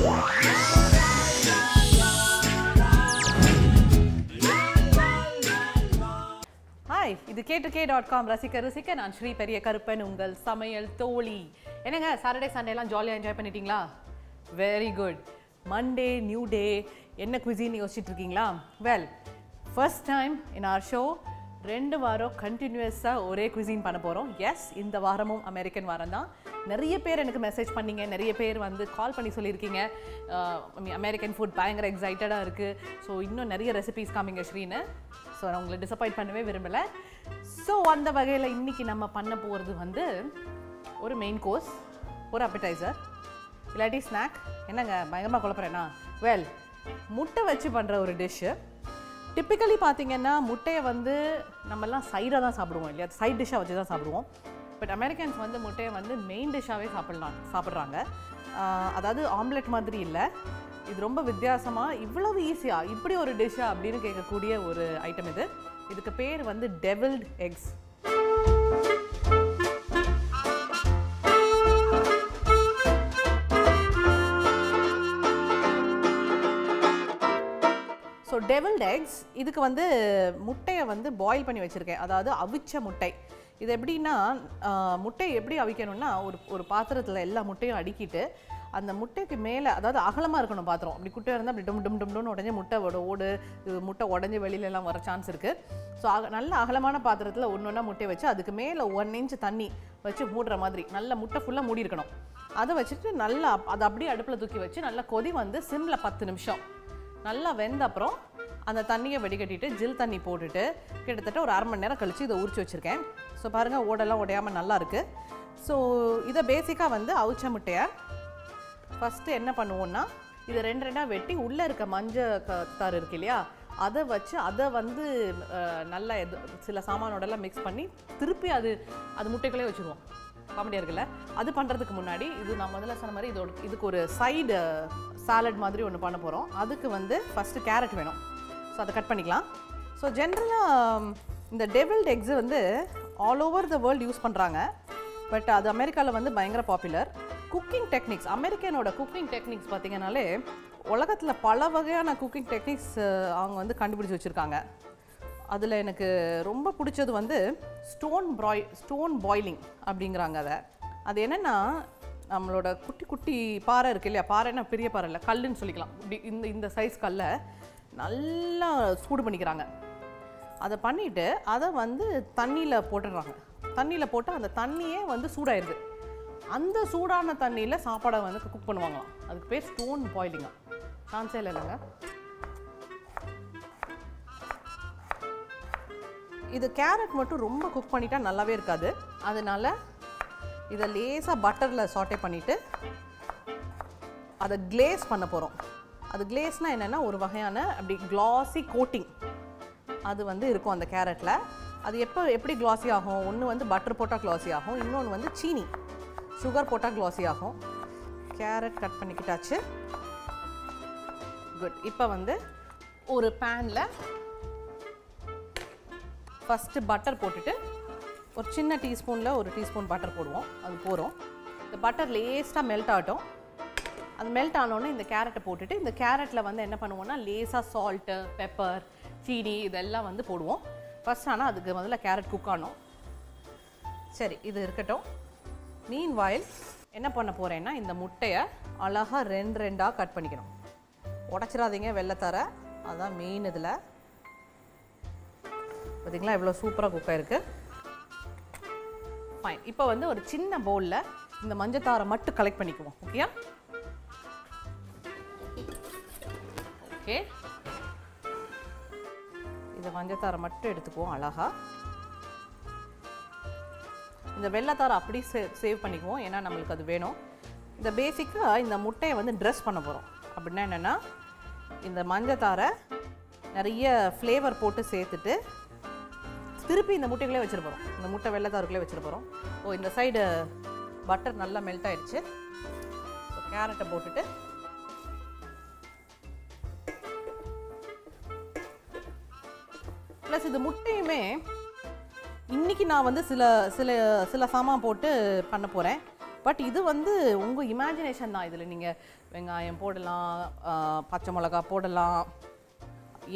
Hi, இது k2k.com ரசிக்க ருசிக்க நான் ஸ்ரீ பெரிய கருப்பன், உங்கள் சமையல் தோழி. என்னங்க சாட்டர்டே சண்டேலாம் ஜாலியாக என்ஜாய் பண்ணிட்டீங்களா? Very good. Monday new day, என்ன குவிசின்னு யோசிச்சுட்டு இருக்கீங்களா? Well, first time in our show 2 வாரம் கண்டினியூஸாக ஒரே குவிசின் பண்ண போகிறோம். எஸ், இந்த வாரமும் அமெரிக்கன் வாரம் தான். நிறைய பேர் எனக்கு மெசேஜ் பண்ணிங்க, நிறைய பேர் வந்து கால் பண்ணி சொல்லியிருக்கீங்க அமெரிக்கன் ஃபுட் பயங்கர எக்ஸைட்டடாக இருக்குது, ஸோ இன்னும் நிறைய ரெசிபீஸ் காமிங்க ஸ்ரீன்னு. ஸோ நான் உங்களை டிசப்பாயிண்ட் பண்ணவே விரும்பலை. ஸோ அந்த வகையில் இன்றைக்கி நம்ம பண்ண போகிறது வந்து ஒரு மெயின் கோர்ஸ், ஒரு அப்படைசர், இல்லாட்டி ஸ்நாக். என்னங்க பயங்கரமாக குழப்பறேன்னா? வெல், முட்டை வச்சு பண்ணுற ஒரு டிஷ்ஷு. டிப்பிக்கலி பார்த்திங்கன்னா முட்டையை வந்து நம்மலாம் சைடாக தான் சாப்பிடுவோம் இல்லையா, சைட் டிஷ்ஷாக வச்சு தான் சாப்பிடுவோம். பட் அமெரிக்கன்ஸ் வந்து முட்டையை வந்து மெயின் டிஷ்ஷாகவே சாப்பிட்றாங்க. அதாவது ஆம்லெட் மாதிரி இல்லை, இது ரொம்ப வித்தியாசமாக, இவ்வளவு ஈஸியாக இப்படி ஒரு டிஷ்ஷா அப்படின்னு கேட்கக்கூடிய ஒரு ஐட்டம் இது. இதுக்கு பேர் வந்து டெவில்ட் எக்ஸ். ஸோ டெவில்ட் எக்ஸ், இதுக்கு வந்து முட்டையை வந்து பாயில் பண்ணி வச்சுருக்கேன், அதாவது அவிச்ச முட்டை. இது எப்படின்னா, முட்டையை எப்படி அவிக்கணும்னா, ஒரு பாத்திரத்தில் எல்லா முட்டையும் அடுக்கிட்டு அந்த முட்டைக்கு மேலே, அதாவது அகலமாக இருக்கணும் பாத்திரம், அப்படி குட்டையாக இருந்தால் அப்படி டும் டும் டும் உடஞ்சி முட்டை உடஞ்சி வெளியிலலாம் வர சான்ஸ் இருக்குது. ஸோ நல்ல அகலமான பாத்திரத்தில் ஒன்றா முட்டையை வச்சு அதுக்கு மேலே 1 இன்ச் தண்ணி வச்சு மூடுற மாதிரி நல்ல முட்டை ஃபுல்லாக மூடி இருக்கணும். அதை வச்சுட்டு நல்லா அதை அப்படியே அடுப்பில் தூக்கி வச்சு நல்லா கொதி வந்து சிம்மில் 10 நிமிஷம் நல்லா வெந்த அப்புறம் அந்த தண்ணியை வடிகட்டிட்டு ஜில் தண்ணி போட்டுட்டு கிட்டத்தட்ட ஒரு 1/2 மணி நேரம் கழித்து இதை உரிச்சு வச்சுருக்கேன். ஸோ பாருங்கள், ஓடெல்லாம் உடையாமல் நல்லா இருக்குது. ஸோ இதை பேசிக்காக வந்து அவிச்ச முட்டையை ஃபஸ்ட்டு என்ன பண்ணுவோன்னா, இதை 2 வெட்டி உள்ளே இருக்க மஞ்சள் இருக்கு இல்லையா, அதை வச்சு அதை வந்து நல்லா சில சாமானோடலாம் மிக்ஸ் பண்ணி திருப்பி அது முட்டைக்குள்ளே வச்சுருவோம். காமெடியாக இருக்குல்ல? அது பண்ணுறதுக்கு முன்னாடி நான் முதல்ல சொன்ன மாதிரி இதுக்கு ஒரு சைடு சாலட் மாதிரி ஒன்று பண்ண போகிறோம். அதுக்கு வந்து ஃபஸ்ட்டு கேரட் வேணும். ஸோ அதை கட் பண்ணிக்கலாம். ஸோ ஜென்ரலாக இந்த டெவில்ட் எக்ஸு வந்து all over the world use பண்ணுறாங்க. பட் அது அமெரிக்காவில் வந்து பயங்கர பாப்புலர். குக்கிங் டெக்னிக்ஸ், அமெரிக்கனோட குக்கிங் டெக்னிக்ஸ் பார்த்திங்கனாலே உலகத்தில் பல வகையான குக்கிங் டெக்னிக்ஸ் அவங்க வந்து கண்டுபிடிச்சி வச்சுருக்காங்க. அதில் எனக்கு ரொம்ப பிடிச்சது வந்து ஸ்டோன் பாயிலிங் அப்படிங்கிறாங்க. அது என்னென்னா, நம்மளோட குட்டி குட்டி பாறை இருக்குது இல்லையா, பாறைன்னா பெரிய பாறை இல்லை, கல்லுன்னு சொல்லிக்கலாம், இப்படி இந்த சைஸ் கல்லை நல்லா சூடு பண்ணிக்கிறாங்க. அதை பண்ணிவிட்டு அதை வந்து தண்ணியில் போட்டுடுறாங்க. தண்ணியில் போட்டு அந்த தண்ணியே வந்து சூடாயிருது. அந்த சூடான தண்ணியில் சாப்பாடை வந்து குக் பண்ணுவாங்களாம். அதுக்கு பேர் ஸ்டோன் பாயிலிங்கா. சான்ஸே இல்லைங்க. இது கேரட் மட்டும் ரொம்ப குக் பண்ணிட்டா நல்லாவே இருக்காது. அதனால இதை லேசாக பட்டரில் சாட்டே பண்ணிவிட்டு அதை கிளேஸ் பண்ண போகிறோம். அது கிளேஸ்னால் என்னென்னா, ஒரு வகையான அப்படி கிளாஸி கோட்டிங் அது வந்து இருக்கும் அந்த கேரட்டில். அது எப்படி கிளாஸி ஆகும்? ஒன்று வந்து பட்டர் போட்டால் கிளாஸி ஆகும், இன்னொன்று வந்து சீனி சுகர் போட்டால் கிளாஸி ஆகும். கேரட் கட் பண்ணிக்கிட்டாச்சு. குட். இப்போ வந்து ஒரு பேனில் ஃபஸ்ட்டு பட்டர் போட்டுட்டு ஒரு சின்ன டீஸ்பூனில் 1 டீஸ்பூன் பட்டர் போடுவோம். அது போகிறோம். இந்த பட்டர் லேஸாக மெல்ட் ஆகட்டும். அது மெல்ட் ஆனோடனே இந்த கேரட்டை போட்டுட்டு, இந்த கேரட்டில் வந்து என்ன பண்ணுவோன்னா லேஸாக சால்ட்டு, பெப்பர், சீனி இதெல்லாம் வந்து போடுவோம் ஃபஸ்ட். ஆனால் அதுக்கு முதல்ல கேரட் குக் ஆகணும். சரி, இது இருக்கட்டும். மீன்வாயில் என்ன பண்ண போகிறேன்னா, இந்த முட்டையை அழகாக 2 கட் பண்ணிக்கணும். உடச்சிடாதீங்க வெள்ளைத்தார, அதுதான் மெயின். இதில் பார்த்தீங்களா எவ்வளோ சூப்பராக குக் ஆகிருக்கு. ஃபைன். இப்போ வந்து ஒரு சின்ன பவுலில் இந்த மஞ்சத்தாரை மட்டும் கலெக்ட் பண்ணிக்குவோம். ஓகேயா? ஓகே, இந்த மஞ்சத்தாரை மட்டும் எடுத்துக்குவோம் அழகாக. இந்த வெள்ளைத்தாரை அப்படி சேவ் பண்ணிக்குவோம், ஏன்னா நம்மளுக்கு அது வேணும். இந்த பேசிக்காக இந்த முட்டையை வந்து ட்ரெஸ் பண்ண போகிறோம். அப்படின்னா என்னென்னா, இந்த மஞ்சத்தாரை நிறைய ஃப்ளேவர் போட்டு சேர்த்துட்டு திருப்பி இந்த முட்டைகளே வச்சுட்டு போகிறோம். இந்த முட்டை வெள்ளைத்தாருக்குள்ளே வச்சுட்டு போகிறோம். இந்த சைடு பட்டர் நல்லா மெல்ட் ஆகிடுச்சு. ஸோ கேரட்டை போட்டுட்டு ப்ளஸ் இது முட்டையுமே இன்றைக்கி நான் வந்து சில சில சில சாமான் போட்டு பண்ண போகிறேன். பட் இது வந்து உங்கள் இமேஜினேஷன் தான். இதில் நீங்கள் வெங்காயம் போடலாம், பச்சை மிளகா போடலாம்,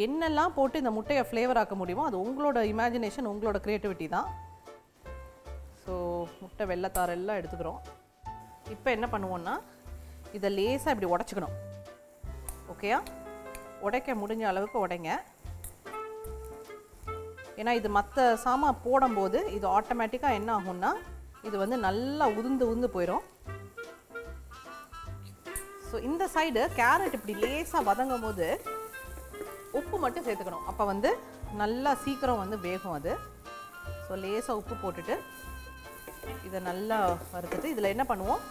என்னெல்லாம் போட்டு இந்த முட்டையை ஃப்ளேவர் ஆக்க முடியுமோ அது உங்களோட இமேஜினேஷன், உங்களோட க்ரியேட்டிவிட்டி தான். ஸோ முட்டை வெள்ளைத்தாரெல்லாம் எடுத்துக்கிறோம். இப்போ என்ன பண்ணுவோன்னா இதை லேசாக இப்படி உடச்சிக்கணும். ஓகேயா? உடைக்க முடிஞ்ச அளவுக்கு உடைங்க. ஏன்னா இது மற்ற சாமான் போடும்போது இது ஆட்டோமேட்டிக்காக என்ன ஆகும்னா இது வந்து நல்லா உதிர்ந்து போயிடும். ஸோ இந்த சைடு கேரட் இப்படி லேசாக வதங்கும் போது உப்பு மட்டும் சேர்த்துக்கணும். அப்போ வந்து நல்லா சீக்கிரம் வந்து வேகும் அது. ஸோ லேசாக உப்பு போட்டுட்டு இதை நல்லா வறுத்துட்டு இதில் என்ன பண்ணுவோம்,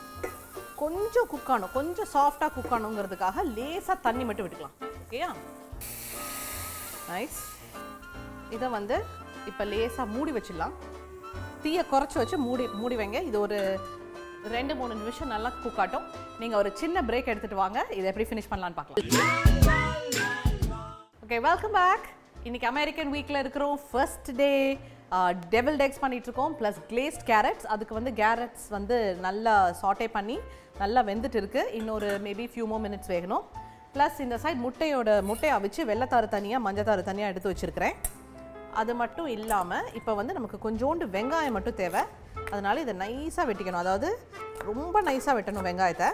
கொஞ்சம் குக் ஆகணும், கொஞ்சம் சாஃப்டாக குக் ஆகணுங்கிறதுக்காக லேசாக தண்ணி மட்டும் விட்டுக்கலாம். ஓகேயா? நைஸ். இதை வந்து இப்போ லேசாக மூடி வச்சிடலாம். தீயை குறைச்சி வச்சு மூடி வைங்க. இது ஒரு 2-3 நிமிஷம் நல்லா குக் ஆட்டும். நீங்கள் ஒரு சின்ன பிரேக் எடுத்துகிட்டு வாங்க, இதை எப்படி ஃபினிஷ் பண்ணலான்னு பார்க்கலாம். Okay, welcome back. இன்னைக்கு அமெரிக்கன் வீக்கில் இருக்கிறோம். ஃபர்ஸ்ட் டே டெவில்ட் எக்ஸ் பண்ணிட்டு இருக்கோம், ப்ளஸ் கிளேஸ்ட் கேரட்ஸ். அதுக்கு வந்து கேரட்ஸ் வந்து நல்லா சாட்டே பண்ணி நல்லா வெந்துட்டு இருக்கு. இன்னொரு மேபி ஃபியூ மோர் மினிட்ஸ் வேகணும். ப்ளஸ் இந்த சைட் முட்டையை அவிச்சு வெள்ளைத்தாறு தனியாக மஞ்சத்தாறு தனியாக எடுத்து வச்சுருக்கிறேன். அது மட்டும் இல்லாமல் இப்போ வந்து நமக்கு கொஞ்சோண்டு வெங்காயம் மட்டும் தேவை. அதனால இதை நைஸாக வெட்டிக்கணும். அதாவது ரொம்ப நைஸாக வெட்டணும் வெங்காயத்தை.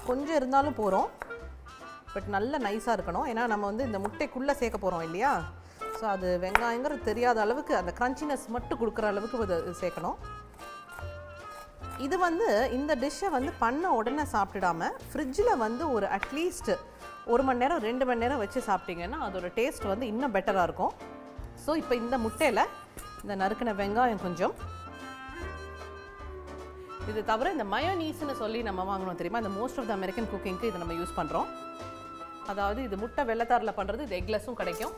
கொஞ்சம் இருந்தாலும் போகிறோம், பட் நல்ல நைஸாக இருக்கணும். ஏன்னா நம்ம வந்து இந்த முட்டைக்குள்ளே சேர்க்க போகிறோம் இல்லையா? ஸோ அது வெங்காயங்கிறது தெரியாத அளவுக்கு அந்த க்ரன்ச்சினஸ் மட்டும் கொடுக்குற அளவுக்கு இது சேர்க்கணும். இது வந்து இந்த டிஷ்ஷை வந்து பண்ண உடனே சாப்பிட்டுடாம ஃப்ரிட்ஜில் வந்து ஒரு அட்லீஸ்ட் 1 மணி நேரம் 2 மணி நேரம் வச்சு சாப்பிட்டீங்கன்னா அதோட டேஸ்ட் வந்து இன்னும் பெட்டராக இருக்கும். ஸோ இப்போ இந்த முட்டையில் இந்த நறுக்கின வெங்காயம் கொஞ்சம், இது தவிர இந்த மயோனீஸ்னு சொல்லி நம்ம வாங்கணும் தெரியுமா? இந்த மோஸ்ட் ஆஃப் த அமெரிக்கன் குக்கிங்க்கு இதை நம்ம யூஸ் பண்ணுறோம். அதாவது இது முட்டை வெள்ளைத்தாரில் பண்ணுறது, இது எக்லெஸ்ஸும் கிடைக்கும்.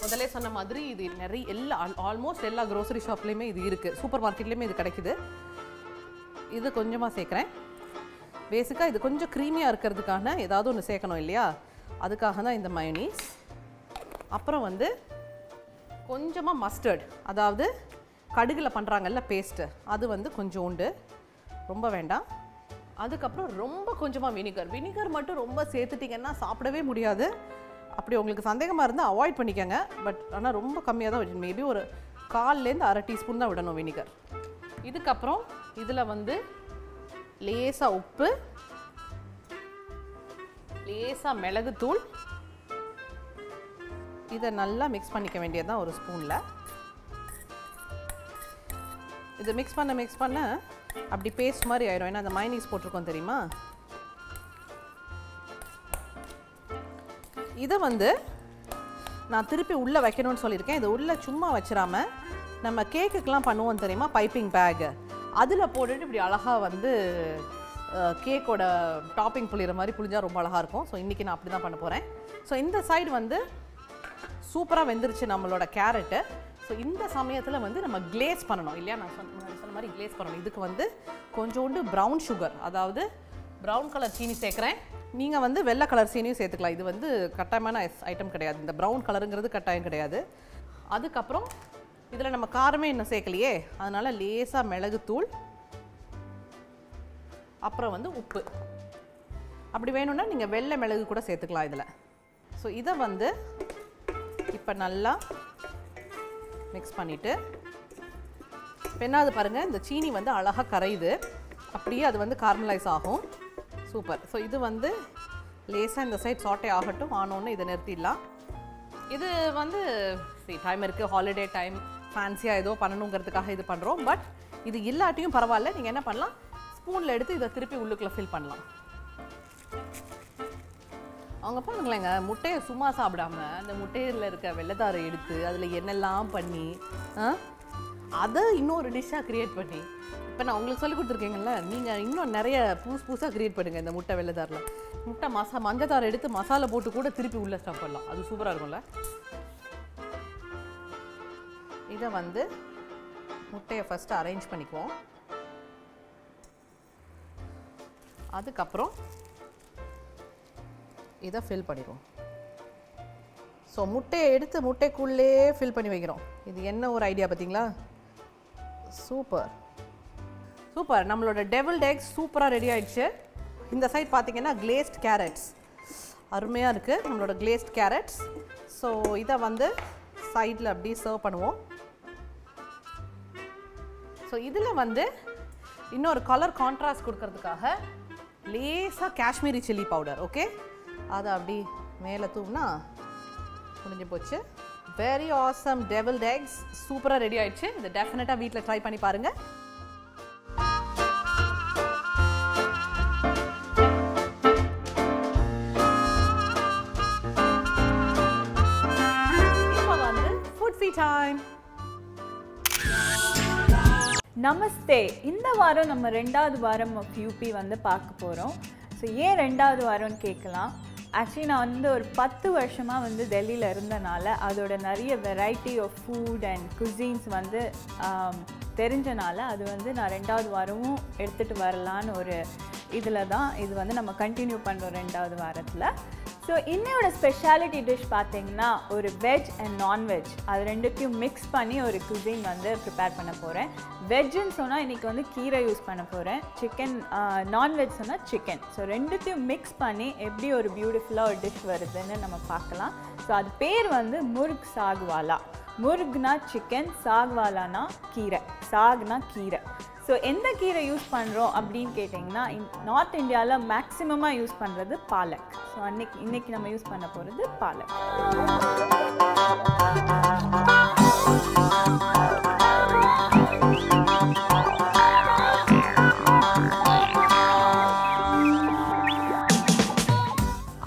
முதலே சொன்ன மாதிரி இது நிறைய ஆல்மோஸ்ட் எல்லா க்ரோசரி ஷாப்லேயுமே இது இருக்குது, சூப்பர் மார்க்கெட்லேயுமே இது கிடைக்குது. இது கொஞ்சமாக சேர்க்குறேன். பேசிக்காக இது கொஞ்சம் க்ரீமியாக இருக்கிறதுக்கான ஏதாவது ஒன்று சேர்க்கணும் இல்லையா? அதுக்காக தான் இந்த மயோனீஸ். அப்புறம் வந்து கொஞ்சமாக மஸ்டர்ட், அதாவது கடுகில் பண்ணுறாங்கல்ல பேஸ்ட்டு, அது வந்து கொஞ்சோண்டு, ரொம்ப வேண்டாம். அதுக்கப்புறம் ரொம்ப கொஞ்சமாக வினிகர் மட்டும் ரொம்ப சேர்த்துட்டிங்கன்னா சாப்பிடவே முடியாது. அப்படி உங்களுக்கு சந்தேகமாக இருந்தால் அவாய்ட் பண்ணிக்கோங்க. பட் ஆனால் ரொம்ப கம்மியாக தான் விடணும். மேபி ஒரு 1/4லேருந்து அரை டீஸ்பூன் தான் விடணும் வினிகர். இதுக்கப்புறம் இதில் வந்து லேசாக உப்பு, லேசாக மிளகுத்தூள், இதை நல்லா மிக்ஸ் பண்ணிக்க வேண்டியது தான் ஒரு ஸ்பூனில். இது மிக்ஸ் பண்ண அப்படி பேஸ்ட் மாதிரி ஆயிடும். ஏன்னா அந்த மைனீஸ் போட்டிருக்கோம் தெரியுமா? இதை வந்து நான் திருப்பி உள்ளே வைக்கணும்னு சொல்லியிருக்கேன். இது உள்ளே சும்மா வச்சிடாம நம்ம கேக்குக்கெலாம் பண்ணுவோம் தெரியுமா, பைப்பிங் பேக், அதில் போட்டுட்டு இப்படி அழகாக வந்து கேக்கோட டாப்பிங் புளிகிற மாதிரி புளிஞ்சால் ரொம்ப அழகாக இருக்கும். ஸோ இன்றைக்கி நான் அப்படி தான் பண்ண போகிறேன். ஸோ இந்த சைடு வந்து சூப்பராக வெந்துருச்சு நம்மளோட கேரட்டு. ஸோ இந்த சமயத்தில் வந்து நம்ம கிளேஸ் பண்ணணும் இல்லையா? நான் சொன்ன மாதிரி கிளேஸ் பண்ணணும். இதுக்கு வந்து கொஞ்சோண்டு ப்ரௌன் சுகர், அதாவது ப்ரௌன் கலர் சீனி சேர்க்குறேன். நீங்கள் வந்து வெள்ளை கலர் சீனியும் சேர்த்துக்கலாம். இது வந்து கட்டாயமான ஐட்டம் கிடையாது. இந்த ப்ரௌன் கலருங்கிறது கட்டாயம் கிடையாது. அதுக்கப்புறம் இதில் நம்ம காரமே இன்னும் சேர்க்கலையே, அதனால் லேசாக மிளகுத்தூள், அப்புறம் வந்து உப்பு. அப்படி வேணும்னா நீங்கள் வெள்ளை மிளகு கூட சேர்த்துக்கலாம் இதில். ஸோ இதை வந்து இப்போ நல்லா மிக்ஸ் பண்ணிவிட்டு, இப்போ என்னது பாருங்கள், இந்த சீனி வந்து அழகாக கரையுது, அப்படியே அது வந்து கார்மலைஸ் ஆகும். சூப்பர். ஸோ இது வந்து லேசாக இந்த சைட் சாட்டே ஆகட்டும். ஆனோன்னு இதை நிறுத்திடலாம். இது வந்து டைம் இருக்குது, ஹாலிடே டைம், ஃபேன்சியாக ஏதோ பண்ணணுங்கிறதுக்காக இது பண்ணுறோம். பட் இது இல்லாட்டியும் பரவாயில்ல. நீங்கள் என்ன பண்ணலாம், ஸ்பூனில் எடுத்து இதை திருப்பி உள்ளுக்குள்ளே ஃபில் பண்ணலாம். அவங்க பாருங்களேங்க, முட்டையை சும்மா சாப்பிடாம அந்த முட்டையில் இருக்க வெள்ளைத்தாரை எடுத்து அதில் என்னெல்லாம் பண்ணி அதை இன்னொரு டிஷ்ஷாக க்ரியேட் பண்ணி, இப்போ நான் உங்களுக்கு சொல்லி கொடுத்துருக்கீங்கல்ல, நீங்கள் இன்னும் நிறைய புதுசாக க்ரியேட் பண்ணுங்கள். இந்த முட்டை வெள்ளைத்தாரில் முட்டை மஞ்சத்தாரை எடுத்து மசாலா போட்டு கூட திருப்பி உள்ளே ஸ்டஃப் பண்ணலாம். அது சூப்பராக இருக்கும்ல. இதை வந்து முட்டையை ஃபஸ்ட்டு அரேஞ்ச் பண்ணிக்குவோம். அதுக்கப்புறம் இதை ஃபில் பண்ணிடுவோம். ஸோ முட்டையை எடுத்து முட்டைக்குள்ளே ஃபில் பண்ணி வைக்கிறோம். இது என்ன ஒரு ஐடியா பார்த்தீங்களா? சூப்பர். சூப்பர். நம்மளோட டெவில்ட் எக்ஸ் சூப்பராக ரெடி ஆயிடுச்சு. இந்த சைட் பார்த்தீங்கன்னா glazed carrots அருமையாக இருக்குது நம்மளோட glazed carrots. ஸோ இதை வந்து சைடில் அப்படி சர்வ் பண்ணுவோம். ஸோ இதில் வந்து இன்னொரு கலர் கான்ட்ராஸ்ட் கொடுக்கறதுக்காக லேசாக காஷ்மீரி சில்லி பவுடர், ஓகே, அதை அப்படி மேலே தூவினா முடிஞ்சு போச்சு. வெரி ஆசம் டெவில்ட் எக்ஸ் சூப்பராக ரெடி ஆயிடுச்சு. இதை டெஃபினட்டாக வீட்டில் ட்ரை பண்ணி பாருங்கள். இப்போ வந்து ஃபுட் ஃபீ டைம். நமஸ்தே. இந்த வாரம் நம்ம 2வது வாரம் ஆஃப் யூபி வந்து பார்க்க போகிறோம். ஸோ ஏன் 2வது வாரம்னு கேட்கலாம். ஆக்சுவலி நான் வந்து ஒரு 10 வருஷமாக வந்து டெல்லியில் இருந்தனால அதோட நிறைய variety of food and cuisines வந்து தெரிஞ்சனால அது வந்து நான் 2வது வாரமும் எடுத்துகிட்டு வரலான்னு ஒரு இதில் தான் இது வந்து நம்ம கண்டினியூ பண்ணுறோம் 2வது வாரத்தில். ஸோ இன்னையோட ஸ்பெஷாலிட்டி டிஷ் பார்த்தீங்கன்னா ஒரு வெஜ் அண்ட் நான்வெஜ் அது ரெண்டுத்தையும் மிக்ஸ் பண்ணி ஒரு குசின் வந்து ப்ரிப்பேர் பண்ண போகிறேன். வெஜ்ஜுன்னு சொன்னால் இன்றைக்கி வந்து கீரை யூஸ் பண்ண போகிறேன். சிக்கன் நான்வெஜ் சொன்னால் சிக்கன். ஸோ ரெண்டுத்தையும் மிக்ஸ் பண்ணி எப்படி ஒரு பியூட்டிஃபுல்லாக ஒரு டிஷ் வருதுன்னு நம்ம பார்க்கலாம். ஸோ அது பேர் வந்து முர்க் சாக்வாலா. முர்க்னா சிக்கன், சாக்வாலானா கீரை, சாக்னா கீரை. ஸோ எந்த கீரை யூஸ் பண்ணுறோம் அப்படின்னு கேட்டிங்கன்னா நார்த் இந்தியாவில் மேக்ஸிமமாக யூஸ் பண்ணுறது பாலக். ஸோ இன்னைக்கு நம்ம யூஸ் பண்ண போகிறது பாலக்.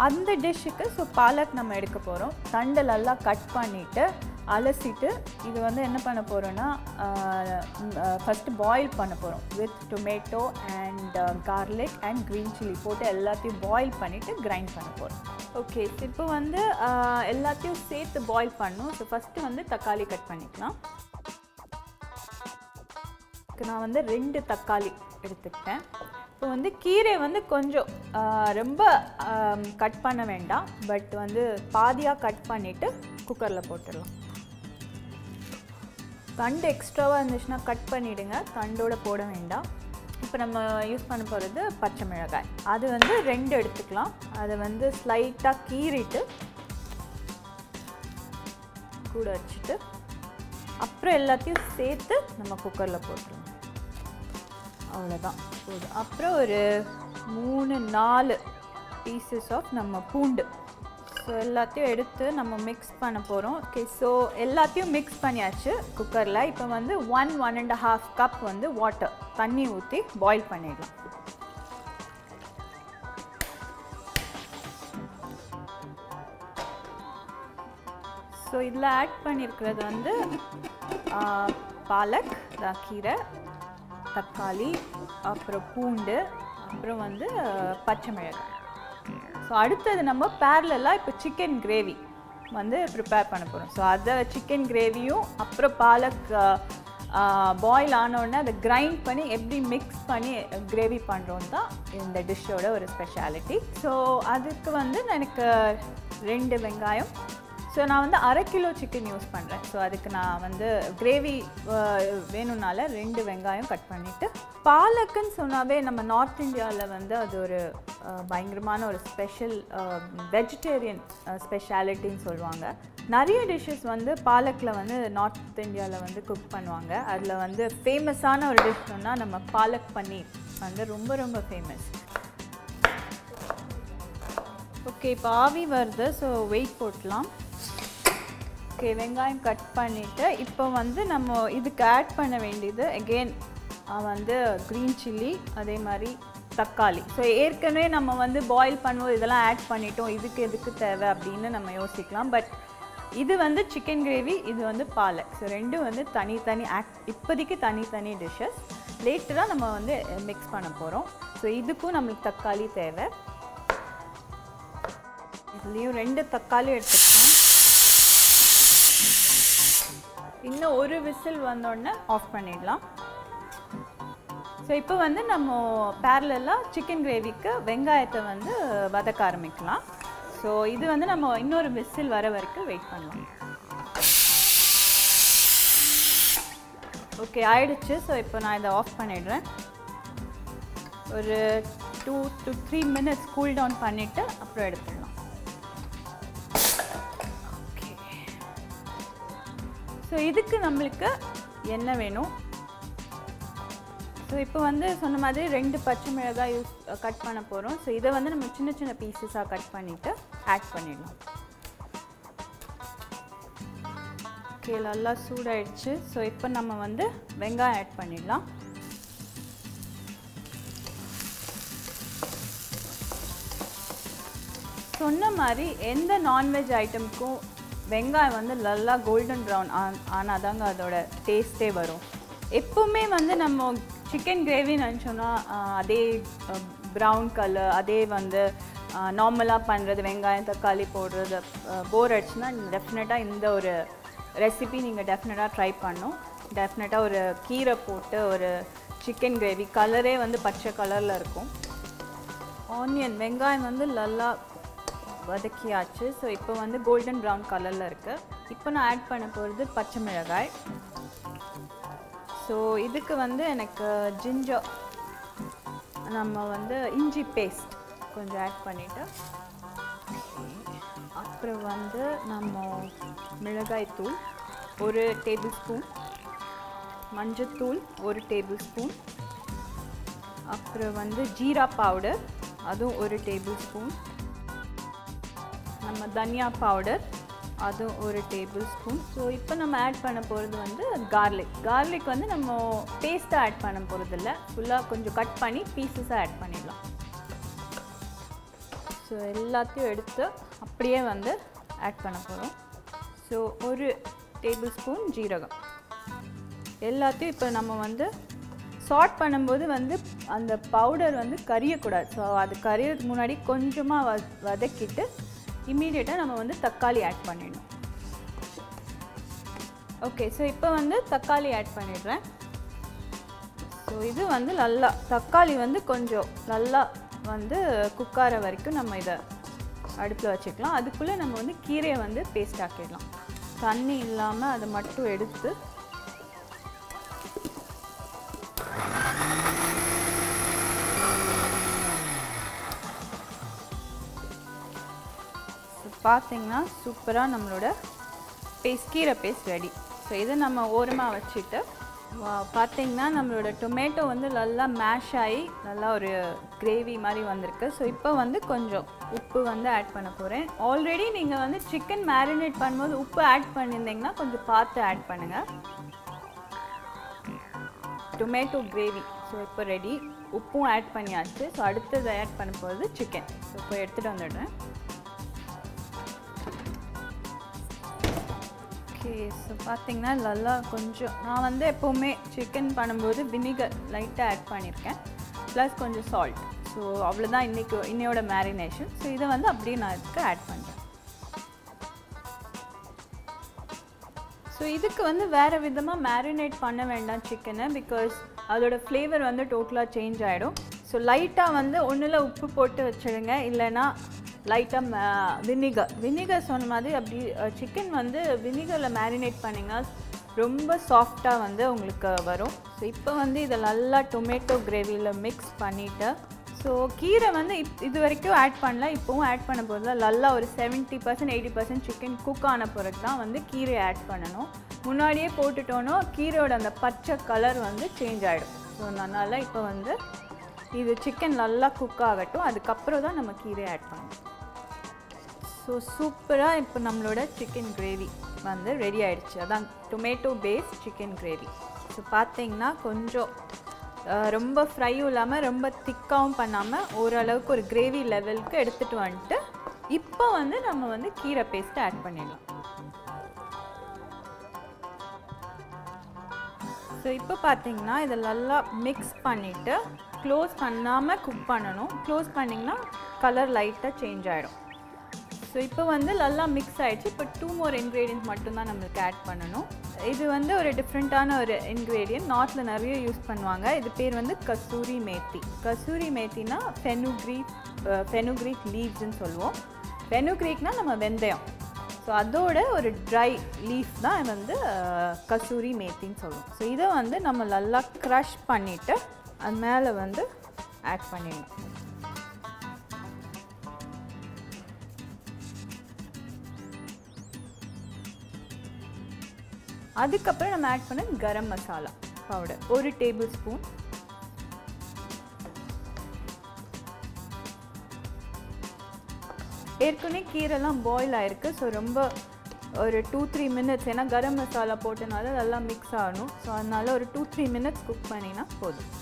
அந்த டிஷ்ஷுக்கு ஸோ பாலக் நம்ம எடுக்க போகிறோம். தண்டலெல்லாம் கட் பண்ணிவிட்டு அலசிட்டு இது வந்து என்ன பண்ண போகிறோன்னா ஃபஸ்ட்டு பாயில் பண்ண போகிறோம் with tomato and garlic and green chilli போட்டு எல்லாத்தையும் பாயில் பண்ணிவிட்டு கிரைண்ட் பண்ண போகிறோம். ஓகே, இப்போ வந்து எல்லாத்தையும் சேர்த்து பாயில் பண்ணணும். ஸோ ஃபஸ்ட்டு வந்து தக்காளி கட் பண்ணிக்கலாம். நான் வந்து 2 தக்காளி எடுத்துக்கிட்டேன். இப்போ வந்து கீரை வந்து கொஞ்சம் ரொம்ப கட் பண்ண வேண்டாம், பட் வந்து பாதியாக கட் பண்ணிவிட்டு குக்கரில் போட்டுடலாம். தண்டு எக்ஸ்ட்ராவாக இருந்துச்சுன்னா கட் பண்ணிவிடுங்க, தண்டோடு போட வேண்டாம். இப்போ நம்ம யூஸ் பண்ண போகிறது பச்சை மிளகாய். அது வந்து 2 எடுத்துக்கலாம். அதை வந்து ஸ்லைட்டாக கீறிட்டு கூட வச்சுட்டு அப்புறம் எல்லாத்தையும் சேர்த்து நம்ம குக்கரில் போட்டுருவோம். அவ்வளோதான் போதும். அப்புறம் ஒரு 3-4 பீசஸ் ஆஃப் நம்ம பூண்டு. ஸோ எல்லாத்தையும் எடுத்து நம்ம மிக்ஸ் பண்ண போகிறோம். ஓகே, ஸோ எல்லாத்தையும் மிக்ஸ் பண்ணியாச்சு குக்கரில். இப்போ வந்து 1-1.5 கப் வந்து வாட்டர் தண்ணி ஊற்றி பாயில் பண்ணிடலாம். ஸோ இதில் ஆட் பண்ணியிருக்கிறது வந்து பாலக், கீரை, தக்காளி, அப்புறம் பூண்டு, அப்புறம் வந்து பச்சை மிளகாய். ஸோ அடுத்தது நம்ம பேரலாக இப்போ சிக்கன் கிரேவி வந்து ப்ரிப்பேர் பண்ண போகிறோம். ஸோ அதை சிக்கன் கிரேவியும் அப்புறம் பாலக் பாயில் ஆனோடனே அதை கிரைண்ட் பண்ணி எப்படி மிக்ஸ் பண்ணி கிரேவி பண்ணுறோன்னு தான் இந்த டிஷ்ஷோட ஒரு ஸ்பெஷாலிட்டி. ஸோ அதுக்கு வந்து எனக்கு 2 வெங்காயம். ஸோ நான் வந்து 1/2 கிலோ சிக்கன் யூஸ் பண்ணுறேன். ஸோ அதுக்கு நான் வந்து கிரேவி வேணும்னால 2 வெங்காயம் கட் பண்ணிவிட்டு, பாலக்குன்னு சொன்னாவே நம்ம நார்த் இந்தியாவில் வந்து அது ஒரு பயங்கரமான ஒரு ஸ்பெஷல் வெஜிடேரியன் ஸ்பெஷாலிட்டின்னு சொல்லுவாங்க. நிறைய டிஷ்ஷஸ் வந்து பாலக்கில் வந்து நார்த் இந்தியாவில் வந்து குக் பண்ணுவாங்க. அதில் வந்து ஃபேமஸான ஒரு டிஷ் சொன்னால் நம்ம பாலக் பன்னீர் வந்து ரொம்ப ரொம்ப ஃபேமஸ். ஓகே, இப்போ ஆவி வருது. ஸோ வெயிட் போட்டலாம். ஓகே, வெங்காயம் கட் பண்ணிவிட்டு இப்போ வந்து நம்ம இதுக்கு ஆட் பண்ண வேண்டியது அகெயின் வந்து க்ரீன் சில்லி, அதே மாதிரி தக்காளி. ஸோ ஏற்கனவே நம்ம வந்து பாயில் பண்ணுவோம், இதெல்லாம் ஆட் பண்ணிட்டோம், இதுக்கு எதுக்கு தேவை அப்படின்னு நம்ம யோசிக்கலாம். பட் இது வந்து சிக்கன் கிரேவி, இது வந்து பாலக். ஸோ ரெண்டும் வந்து தனித்தனி இப்போதைக்கு தனித்தனி டிஷ்ஷஸ். லேட்டராக நம்ம வந்து மிக்ஸ் பண்ண போகிறோம். ஸோ இதுக்கும் நம்மளுக்கு தக்காளி தேவை. இதுலேயும் 2 தக்காளி எடுத்துக்கலாம். இன்னும் ஒரு விசில் வந்தோடனே ஆஃப் பண்ணிடலாம். ஸோ இப்போ வந்து நம்ம பேரலாக சிக்கன் கிரேவிக்கு வெங்காயத்தை வந்து வதக்க ஆரம்பிக்கலாம். ஸோ இது வந்து நம்ம இன்னொரு விசில் வர வரைக்கும் வெயிட் பண்ணலாம். ஓகே, ஆயிடுச்சு. ஸோ இப்போ நான் இதை ஆஃப் பண்ணிடுறேன். ஒரு 2 to 3 minutes கூல் டவுன் பண்ணிவிட்டு அப்புறம் எடுத்துடலாம். ஓகே, ஸோ இதுக்கு நம்மளுக்கு எண்ணெய் வேணும். ஸோ இப்போ வந்து சொன்ன மாதிரி 2 பச்சை மிளகாய் கட் பண்ண போகிறோம். ஸோ இதை வந்து நம்ம சின்ன சின்ன பீசஸாக கட் பண்ணிவிட்டு ஆட் பண்ணிடலாம். ஓகே, நல்லா சூடாயிடுச்சு. ஸோ இப்போ நம்ம வந்து வெங்காயம் ஆட் பண்ணிடலாம். சொன்ன மாதிரி எந்த நான்வெஜ் ஐட்டமுக்கும் வெங்காயம் வந்து நல்லா கோல்டன் ப்ரௌன் ஆனால் தாங்க அதோட டேஸ்ட்டே வரும். எப்போவுமே வந்து நம்ம சிக்கன் கிரேவி நினச்சோன்னா அதே ப்ரௌன் கலர், அதே வந்து நார்மலாக பண்ணுறது வெங்காயம் தக்காளி போடுறது போர் அடிச்சுன்னா டெஃபினட்டாக இந்த ஒரு ரெசிபி நீங்கள் டெஃபினட்டாக ட்ரை பண்ணணும். டெஃபினட்டாக ஒரு கீரை போட்டு ஒரு சிக்கன் கிரேவி கலரே வந்து பச்சை கலரில் இருக்கும். ஆனியன் வெங்காயம் வந்து நல்லா வதக்கியாச்சு. ஸோ இப்போ வந்து கோல்டன் ப்ரௌன் கலரில் இருக்குது. இப்போ நான் ஆட் பண்ண போகிறது பச்சை மிளகாய். ஸோ இதுக்கு வந்து எனக்கு ஜிஞ்சர், நம்ம வந்து இஞ்சி பேஸ்ட் கொஞ்சம் ஆட் பண்ணிவிட்டு, அப்புறம் வந்து நம்ம மிளகாய் தூள் 1 டேபிள் ஸ்பூன், மஞ்சத்தூள் 1 டேபிள் ஸ்பூன், அப்புறம் வந்து ஜீரா பவுடர் அதுவும் 1 டேபிள் ஸ்பூன், நம்ம தனியா பவுடர் அதுவும் 1 டேபிள் ஸ்பூன். ஸோ இப்போ நம்ம ஆட் பண்ண போகிறது வந்து கார்லிக் வந்து நம்ம பேஸ்ட்டாக ஆட் பண்ண போகிறது இல்லை, ஃபுல்லாக கொஞ்சம் கட் பண்ணி பீசஸாக ஆட் பண்ணிடலாம். ஸோ எல்லாத்தையும் எடுத்து அப்படியே வந்து ஆட் பண்ண போகிறோம். ஸோ 1 டேபிள் ஸ்பூன் ஜீரகம் எல்லாத்தையும் இப்போ நம்ம வந்து சாட் பண்ணும்போது வந்து அந்த பவுடர் வந்து கரியக்கூடாது. ஸோ அது கரியறதுக்கு முன்னாடி கொஞ்சமாக வதக்கிட்டு இம்மீடியட்டாக நம்ம வந்து தக்காளி ஆட் பண்ணிடணும். ஓகே, ஸோ இப்போ வந்து தக்காளி ஆட் பண்ணிடுறேன். ஸோ இது வந்து நல்லா தக்காளி வந்து கொஞ்சம் நல்லா வந்து குக்கார வரைக்கும் நம்ம இதை அடுப்பில் வச்சுக்கலாம். அதுக்குள்ளே நம்ம வந்து கீரையை வந்து பேஸ்ட் ஆக்கிடலாம். தண்ணி இல்லாமல் அதை மட்டும் எடுத்து பார்த்தீங்கன்னா சூப்பராக நம்மளோட கீரை பேஸ்ட் ரெடி. ஸோ இதை நம்ம ஓரமாக வச்சுட்டு பார்த்தீங்கன்னா நம்மளோட டொமேட்டோ வந்து நல்லா மேஷ் ஆகி நல்லா ஒரு கிரேவி மாதிரி வந்திருக்கு. ஸோ இப்போ வந்து கொஞ்சம் உப்பு வந்து ஆட் பண்ண போகிறேன். ஆல்ரெடி நீங்கள் வந்து சிக்கன் மேரினேட் பண்ணும்போது உப்பு ஆட் பண்ணியிருந்தீங்கன்னா கொஞ்சம் பார்த்து ஆட் பண்ணுங்கள். டொமேட்டோ கிரேவி ஸோ இப்போ ரெடி, உப்பும் ஆட் பண்ணியாச்சு. ஸோ அடுத்தது ஆட் பண்ண போகிறது சிக்கன். ஸோ இப்போ எடுத்துகிட்டு வந்துடுறேன். ஓகே, ஸோ பார்த்தீங்கன்னா நல்லா கொஞ்சம் நான் வந்து எப்போவுமே சிக்கன் பண்ணும்போது வினிகர் லைட்டாக ஆட் பண்ணியிருக்கேன், ப்ளஸ் கொஞ்சம் சால்ட். ஸோ அவ்வளோதான் இன்னையோட மேரினேஷன். ஸோ இதை வந்து அப்படியே நான் இதுக்கு ஆட் பண்ணுறேன். ஸோ இதுக்கு வந்து வேறு விதமாக மேரினேட் பண்ண வேண்டாம் சிக்கனை, பிகாஸ் அதோட ஃப்ளேவர் வந்து டோட்டலாக சேஞ்ச் ஆகிடும். ஸோ லைட்டாக வந்து ஒன்றில் உப்பு போட்டு வச்சுடுங்க, இல்லைன்னா லைட்டாக வினிகர் சொன்ன மாதிரி அப்படி சிக்கன் வந்து வினிகரில் மேரினேட் பண்ணிங்கன்னா ரொம்ப சாஃப்டாக வந்து உங்களுக்கு வரும். ஸோ இப்போ வந்து இதை நல்லா டொமேட்டோ கிரேவியில் மிக்ஸ் பண்ணிவிட்டு, ஸோ கீரை வந்து இது வரைக்கும் ஆட் பண்ணல, இப்போவும் ஆட் பண்ண போதில் நல்லா ஒரு 70% 80% சிக்கன் குக் ஆன பிறகு தான் வந்து கீரையை ஆட் பண்ணணும். முன்னாடியே போட்டுட்டோன்னா கீரையோட அந்த பச்சை கலர் வந்து சேஞ்ச் ஆகிடும். ஸோ அதனால் இப்போ வந்து இது சிக்கன் நல்லா குக் ஆகட்டும், அதுக்கப்புறம் தான் நம்ம கீரையை ஆட் பண்ணணும். ஸோ சூப்பராக இப்போ நம்மளோட சிக்கன் கிரேவி வந்து ரெடி ஆகிடுச்சு. அதான் tomato paste chicken gravy. So பார்த்தீங்கன்னா கொஞ்சம் ரொம்ப ஃப்ரையும் இல்லாமல் ரொம்ப திக்காகவும் பண்ணாமல் ஓரளவுக்கு ஒரு கிரேவி லெவலுக்கு எடுத்துகிட்டு வந்துட்டு இப்போ வந்து நம்ம வந்து கீரை பேஸ்ட்டை ஆட் பண்ணிடலாம். ஸோ இப்போ பார்த்தீங்கன்னா இதை நல்லா மிக்ஸ் பண்ணிவிட்டு க்ளோஸ் பண்ணாமல் குக் பண்ணணும். க்ளோஸ் பண்ணிங்கன்னா கலர் லைட்டாக சேஞ்ச் ஆகிடும். ஸோ இப்போ வந்து நல்லா மிக்ஸ் ஆகிடுச்சு. இப்போ 2 more இன்க்ரீடியன்ட் மட்டும்தான் நம்மளுக்கு ஆட் பண்ணணும். இது வந்து ஒரு டிஃப்ரெண்ட்டான ஒரு இன்க்ரீடியன்ட், நார்த்தில் நிறைய யூஸ் பண்ணுவாங்க. இது பேர் வந்து கசூரி மேத்தி. கசூரி மேத்தினா ஃபெனுக்ரீக் லீவ்ஸ்ன்னு சொல்லுவோம். ஃபெனுக்ரீக்னால் நம்ம வெந்தயம். ஸோ அதோட ஒரு ட்ரை லீஃப் தான் வந்து கசூரி மேத்தின்னு சொல்லுவோம். ஸோ இதை வந்து நம்ம நல்லா க்ரஷ் பண்ணிவிட்டு அது மேலே வந்து ஆட் பண்ணிடணும். அதுக்கப்புறம் நம்ம ஆட் பண்ண garam masala powder 1 table spoon. ஏற்கனவே கீரைலாம் பாயில் ஆயிருக்கு. ஸோ ரொம்ப ஒரு 2-3 மினிட்ஸ், ஏன்னா கரம் மசாலா போட்டனால அதெல்லாம் மிக்ஸ் ஆகணும். ஸோ அதனால ஒரு 2-3 மினிட்ஸ் குக் பண்ணினா போதும்.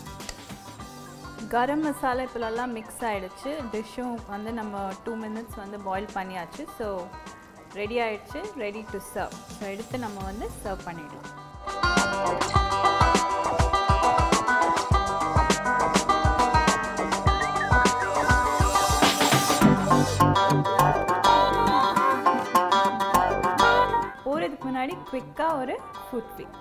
கரம் மசாலா இப்போ நல்லா மிக்ஸ் ஆகிடுச்சு. டிஷ்ஷும் வந்து நம்ம 2 மினிட்ஸ் வந்து பாயில் பண்ணியாச்சு. ஸோ ரெடி ஆகிடுச்சு, ரெடி டு சர்வ். ஸோ எடுத்து நம்ம வந்து சர்வ் பண்ணிடலாம். போகிறதுக்கு முன்னாடி குவிக்காக ஒரு ஃபுட் பிக்.